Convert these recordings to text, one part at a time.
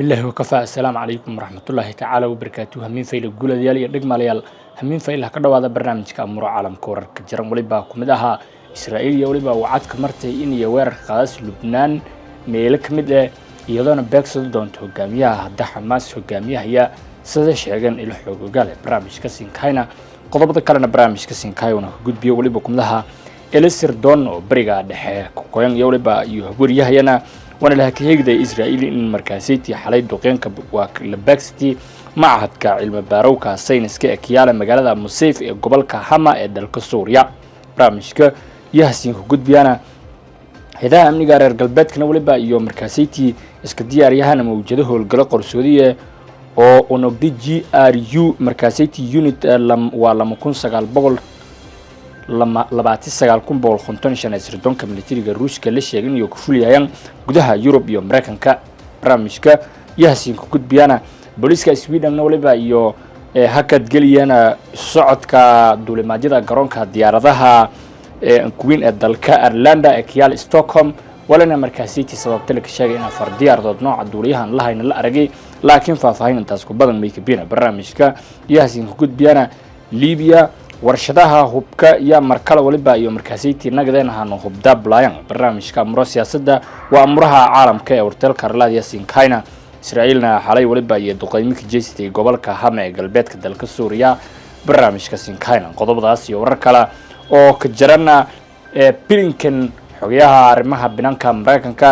بالله وكفى السلام عليكم ورحمة الله تعالى وبركاته همين فيل الجولة ديالي يدق ماليال همين فيل كده هذا برنامجك أمور عالمك ورك جرم ولبا كمدها إسرائيل ولبا وعدك مرتي إن يوير خلاص لبنان ميلك مدة يضون بيكسل دون تهجميها هدا حماس هجميها هي سده شيئاً إلى حقوق قال برنامج كسين كاينا قضبط كلنا برنامج كسين كايونا جود بيو ولبا كمدها إلسر دون وبرجع دحى كوين يولبا يهبور يهينا وانا لها كهيجدا إسرائيل إن مركزيتي حالي دوقين كباكستي معهد كعلم باروكا ساينس كأكيالا مجالة مصيف قبل كهما إدالك سوريا برامجك يهسين كجود بيانا هذا أمني قرر قلبت كنا ولبا يوم مركزيتي إسكديار يهانا موجوده القلق السورية أو ونبدي جي آر يو مركزيتي يونت ولما كون سجال بقول لما لبعتي سجال كون بقول خنتون شان سردون كملتيري الروس كلش يجين يكفولي أيام جودها يوروب يوم مركن كا برامجك يهسين كجود بيانا بوليسكا سويدن نولبا يو هكذا جليانا صعد كدولة ماجدة قرون كديارها كوين الدلكا أرلندا أكيال ستوكهولم ولنا مركزيتي سبب تلك الشيء إن فردي أرض نوع الدوليها الله إن لا أرجع لكن فاهمين تاسكو بدن ميكبينا برامجك يهسين كجود بيانا ليبيا ورشدها هبكا يا مركلا ولبا يو مركزيتي نقدينها إنه هبدا بلاين برامجك أمر سياسة وأمرها عالم كا ورتلك أرلادي ياسين كاينا إسرائيلنا حالي ولبا يدقيمك جيستي قبلك هامع قلبيتك دلك سوريا برامجك سين كاينا قضب داسي وركلا oo ka jarana Blinken xogayaha arimaha binaanka Mareykanka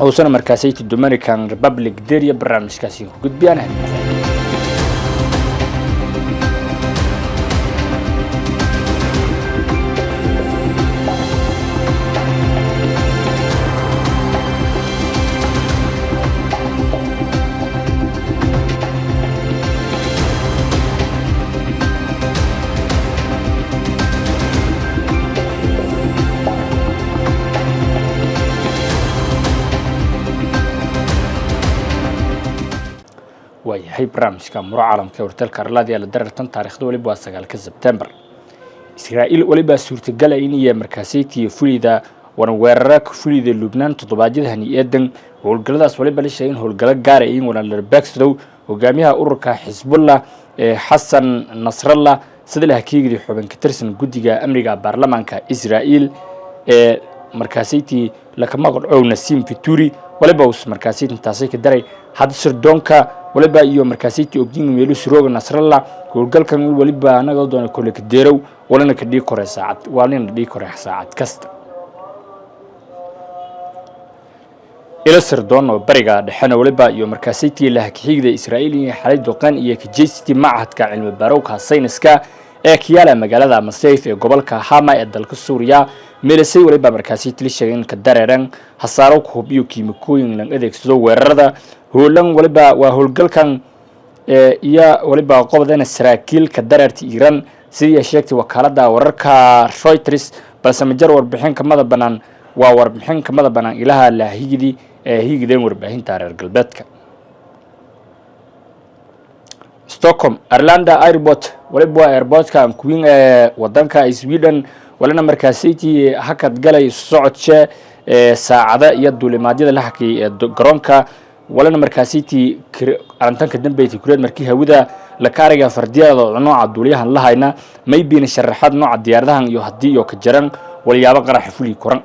oo soo markaasay Dominican Republic deriya barnaamijkaasi ku gudbiyaan هي برنامجك أمور عالمك ورتلك أرلادي على درجة تاريخ دولي بواسقال كسبتمبر إسرائيل ولبا سورتقال إني مركزيتي فليدا ونويرك فليدا لبنان تطباجد هني إدن والقلداس ولبا لشيء هو القلق قارئين ولا الباكسدو وقاميها أوركا حزب الله حسن نصر الله سدلها كيغري حبن كترسن قدقى أمريكا برلمانكا إسرائيل مركزيتي لكما قرعو نسيم فيتوري ولبا وس مركزيتي تاسيك الداري هذا سردونكا ولبا iyo markaasiti ogdiin meelu surooga nasralla howlgalkan waliba anaga doona kole ka deerow walana ka dhig kore saacad walina dhig kore saacad kasta ila sirdoon oo bariga dhaxana waliba iyo markaasiti la xigida Israa'iiliga xalay doqan iyo ka jeesti macahadka cilmi baarowka sayniska ee kiyala magaalada Masayf ee gobolka Hama ee dalka Suuriya meelasay waliba markaasiti la sheegeen ka dareeran hasaaro ku hubiyo kiimikooyin lan adeegsado weerarada هولن ولبا وهولجل كان يا ولبا قبضنا إسرائيل كدرت إيران سيا شيكت وكالة وركا رويترز بس مجرد وربحين كمذا بنان وربحين كمذا بنان إلها لا هيجدي وربحين تارير قلبتك ستوكهولم أرلندا ايربوت ولبا ايربوت كان كوين ودنكا سويدن ولنا مركزيتي هكذا جالي صعد شيء ساعدة يدو لمادية لحكي جرونكا ولنا مركزيتي أنتن كدم بيتي كريد مركيها وده لكارجا فردية نوع الدولية الله هنا ما يبين الشرحات نوع الديار ده يهدي يوكجرن واليابق راح يفولي كورن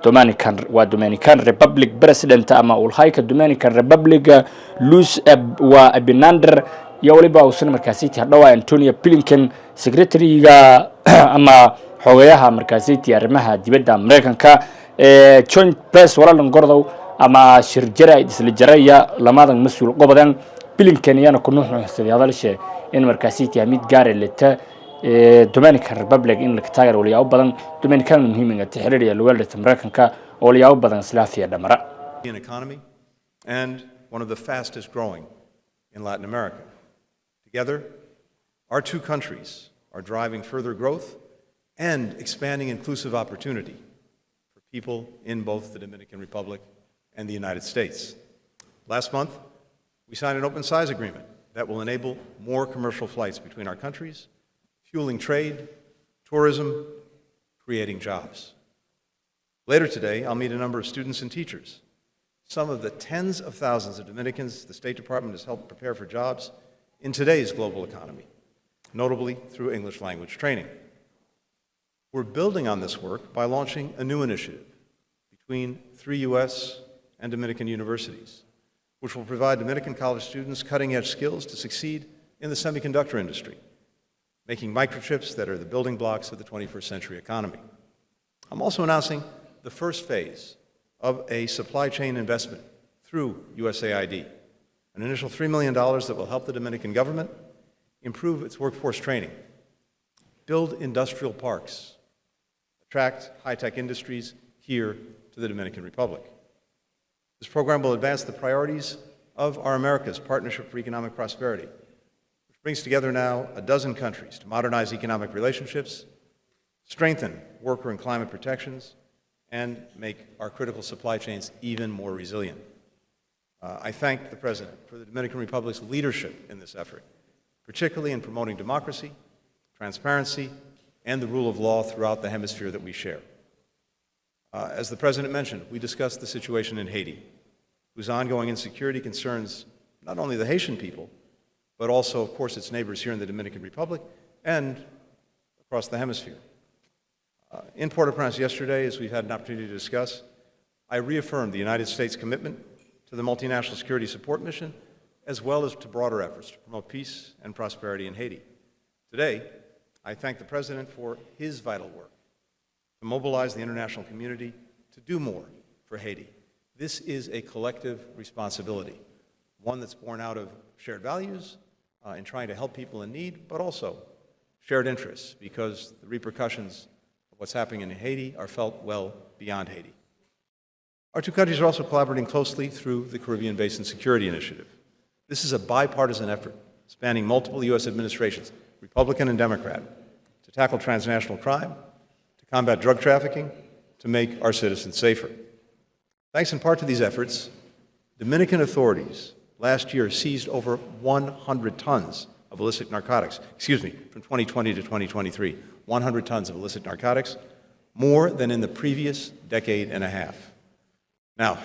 دومينيكان ريبابليك بريسيدنت أما والهايك دومينيكان ريبابليك لوس وابيناندر يوليبا وسن مركزيتي هدوا أنتونيو بلينكن سكرتري أما حويها مركزيتي أرمها دبدا أمريكان كا جوينت بريس ولا لنقرضوا أما شرجرة إسلجرية لماذا مسؤول قبضاً بلينكن يانا كنوح نحسدي هذا الشيء إن مركزيتي أميد جار اللي تا دومينيكان ريبابليك إن الكتاجر ولي أوبضاً دومينيكان مهم إن التحرير الوالد أمريكان كا ولي أوبضاً سلافيا دمرة. Economy and one of the fastest growing in Latin America. Together, our two countries are driving further growth and expanding inclusive opportunity for people in both the Dominican Republic and the United States. Last month, we signed an open skies agreement that will enable more commercial flights between our countries, fueling trade, tourism, creating jobs. Later today, I'll meet a number of students and teachers some of the tens of thousands of Dominicans the State Department has helped prepare for jobs in today's global economy, notably through English language training. We're building on this work by launching a new initiative between 3 U.S. and Dominican universities, which will provide Dominican college students cutting-edge skills to succeed in the semiconductor industry, making microchips that are the building blocks of the 21st century economy. I'm also announcing the first phase of a supply chain investment through USAID, an initial $3 million that will help the Dominican government improve its workforce training, build industrial parks, attract high-tech industries here to the Dominican Republic. This program will advance the priorities of our Americas Partnership for Economic Prosperity, which brings together now a dozen countries to modernize economic relationships, strengthen worker and climate protections, and make our critical supply chains even more resilient. I thank the President for the Dominican Republic's leadership in this effort, particularly in promoting democracy, transparency, and the rule of law throughout the hemisphere that we share. As the President mentioned, we discussed the situation in Haiti, whose ongoing insecurity concerns not only the Haitian people, but also, of course, its neighbors here in the Dominican Republic and across the hemisphere. In Port-au-Prince yesterday, as we've had an opportunity to discuss, I reaffirmed the United States' commitment to the multinational security support mission, as well as to broader efforts to promote peace and prosperity in Haiti. Today, I thank the President for his vital work to mobilize the international community to do more for Haiti. This is a collective responsibility, one that's born out of shared values in trying to help people in need, but also shared interests, because the repercussions of what's happening in Haiti are felt well beyond Haiti. Our two countries are also collaborating closely through the Caribbean Basin Security Initiative. This is a bipartisan effort spanning multiple U.S. administrations, Republican and Democrat, to tackle transnational crime, to combat drug trafficking, to make our citizens safer. Thanks in part to these efforts, Dominican authorities last year seized over 100 tons of illicit narcotics, from 2020 to 2023, 100 tons of illicit narcotics, more than in the previous decade and a half. Now,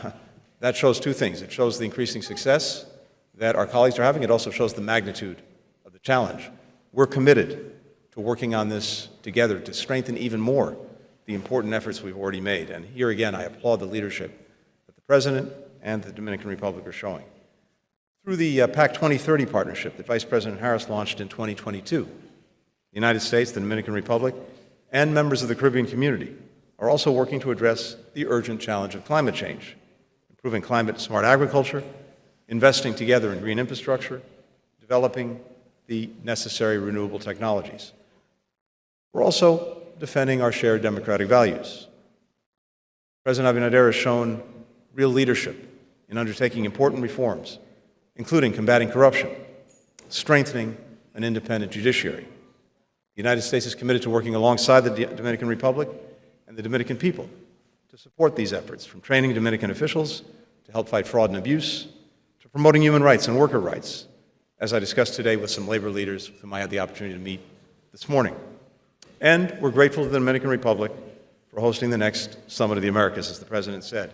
that shows two things. It shows the increasing success that our colleagues are having. It also shows the magnitude of the challenge. We're committed to working on this together to strengthen even more the important efforts we've already made. And here again, I applaud the leadership that the President and the Dominican Republic are showing. Through the PAC 2030 partnership that Vice President Harris launched in 2022, the United States, the Dominican Republic, and members of the Caribbean community are also working to address the urgent challenge of climate change, improving climate-smart agriculture, investing together in green infrastructure, developing the necessary renewable technologies. We're also defending our shared democratic values. President Abinader has shown real leadership in undertaking important reforms, including combating corruption, strengthening an independent judiciary. The United States is committed to working alongside the Dominican Republic and the Dominican people to support these efforts, from training Dominican officials to help fight fraud and abuse, to promoting human rights and worker rights, as I discussed today with some labor leaders with whom I had the opportunity to meet this morning. And we're grateful to the Dominican Republic for hosting the next Summit of the Americas, as the President said,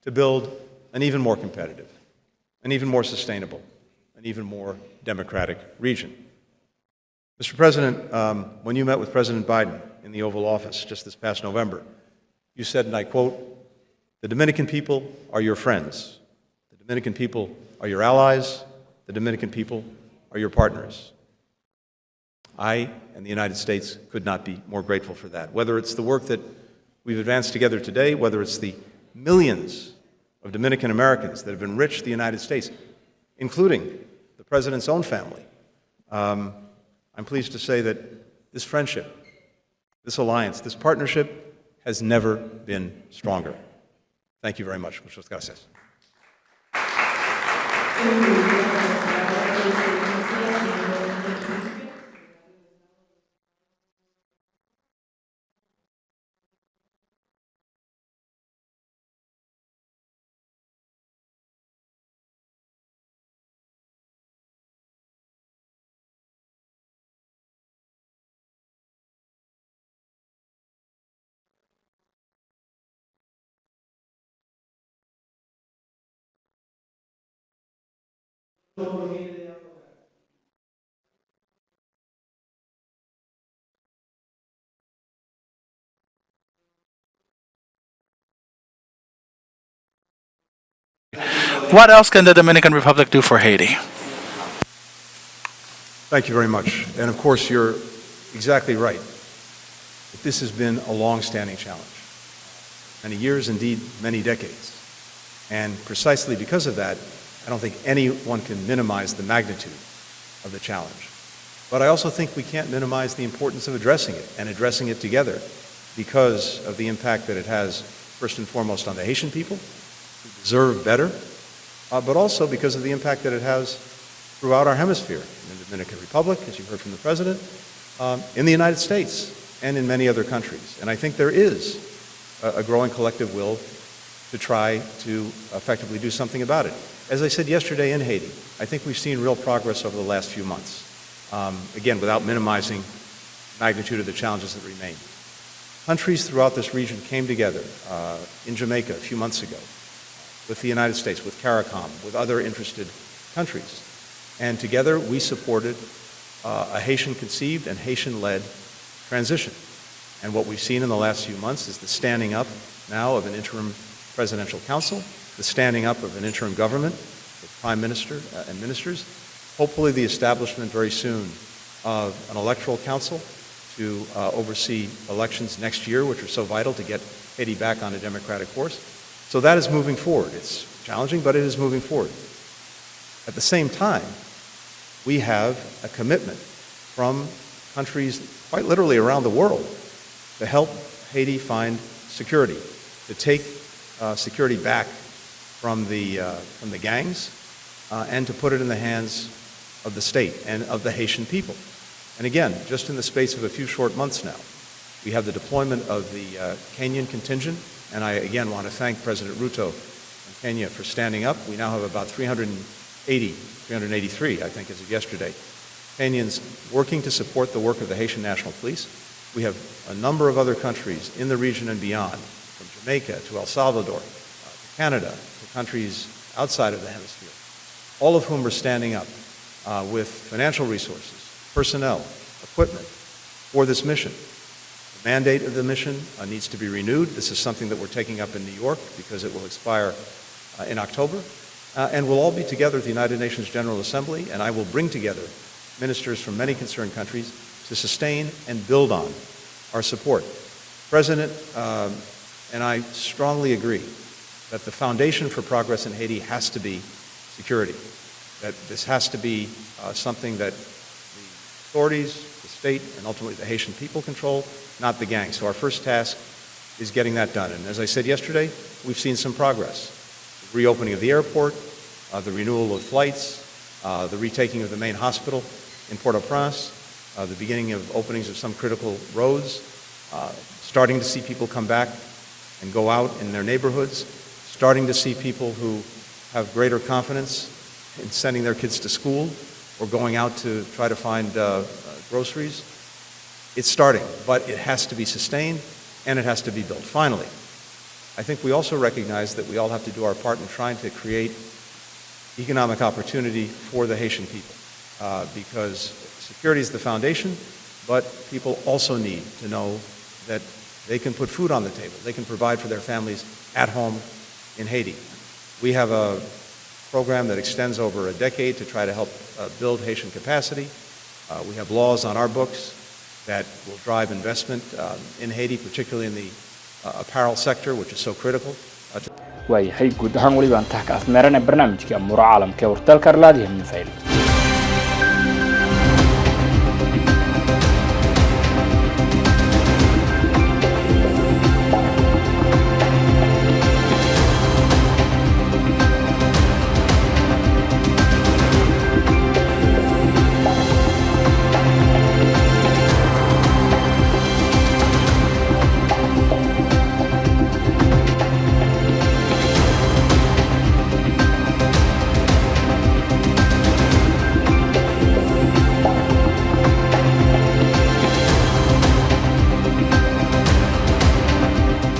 to build an even more competitive, an even more sustainable, an even more democratic region. Mr. President, when you met with President Biden in the Oval Office just this past November, you said, and I quote, "The Dominican people are your friends. The Dominican people are your allies. The Dominican people are your partners." I and the United States could not be more grateful for that. Whether it's the work that we've advanced together today, whether it's the millions of Dominican Americans that have enriched the United States, including the President's own family, I'm pleased to say that this friendship, this alliance, this partnership has never been stronger. Thank you very much. Muchas gracias. What else can the Dominican Republic do for Haiti? Thank you very much. And of course, you're exactly right. This has been a long-standing challenge. Many years, indeed, many decades. And precisely because of that, I don't think anyone can minimize the magnitude of the challenge. But I also think we can't minimize the importance of addressing it and addressing it together because of the impact that it has, first and foremost, on the Haitian people, who deserve better, but also because of the impact that it has throughout our hemisphere, in the Dominican Republic, as you heard from the President, in the United States, and in many other countries. And I think there is a growing collective will to try to effectively do something about it. As I said yesterday in Haiti, I think we've seen real progress over the last few months. Again, without minimizing the magnitude of the challenges that remain. Countries throughout this region came together in Jamaica a few months ago with the United States, with CARICOM, with other interested countries. And together we supported a Haitian-conceived and Haitian-led transition. And what we've seen in the last few months is the standing up now of an interim presidential council, the standing up of an interim government with prime minister and ministers, hopefully the establishment very soon of an electoral council to oversee elections next year, which are so vital to get Haiti back on a democratic course. So that is moving forward. It's challenging, but it is moving forward. At the same time, we have a commitment from countries quite literally around the world to help Haiti find security, to take security back from the gangs, and to put it in the hands of the state and of the Haitian people. And again, just in the space of a few short months now, we have the deployment of the Kenyan contingent, and I again want to thank President Ruto in Kenya for standing up. We now have about 383, I think, as of yesterday, Kenyans working to support the work of the Haitian National Police. We have a number of other countries in the region and beyond, from Jamaica to El Salvador, to Canada, to countries outside of the hemisphere, all of whom are standing up with financial resources, personnel, equipment for this mission. The mandate of the mission needs to be renewed. This is something that we're taking up in New York because it will expire in October. And we'll all be together at the United Nations General Assembly, and I will bring together ministers from many concerned countries to sustain and build on our support. President and I strongly agree that the foundation for progress in Haiti has to be security, that this has to be something that the authorities, the state, and ultimately the Haitian people control, not the gangs. So our first task is getting that done. And as I said yesterday, we've seen some progress. The reopening of the airport, the renewal of flights, the retaking of the main hospital in Port-au-Prince, the beginning of openings of some critical roads, starting to see people come back and go out in their neighborhoods, starting to see people who have greater confidence in sending their kids to school or going out to try to find groceries. It's starting, but it has to be sustained and it has to be built. Finally, I think we also recognize that we all have to do our part in trying to create economic opportunity for the Haitian people because security is the foundation, but people also need to know that they can put food on the table. They can provide for their families at home in Haiti. We have a program that extends over a decade to try to help build Haitian capacity. We have laws on our books that will drive investment in Haiti, particularly in the apparel sector, which is so critical. waayahay guud ahaan weliba aan tax ka afmeerana barnaamijka Arimaha Caalamka ee Warteelka Arlaadi.